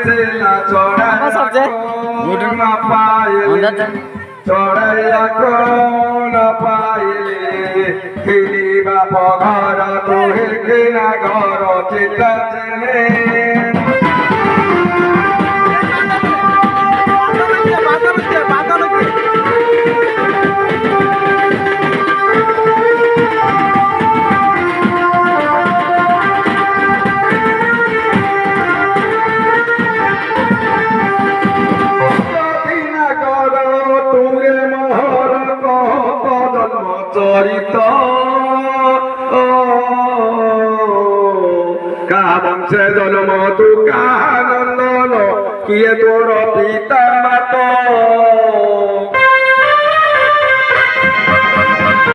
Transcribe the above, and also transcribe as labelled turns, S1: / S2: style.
S1: চেলা চড়াইয়া কোন পাইলে চড়াইয়া কোন পাইলে খেলিবা পঘর তোহে কিনা ঘর চিতা চেনে চরিত কাবংশে জন্ম তু কানন্দন কিয়ে তোর পিতা মাতা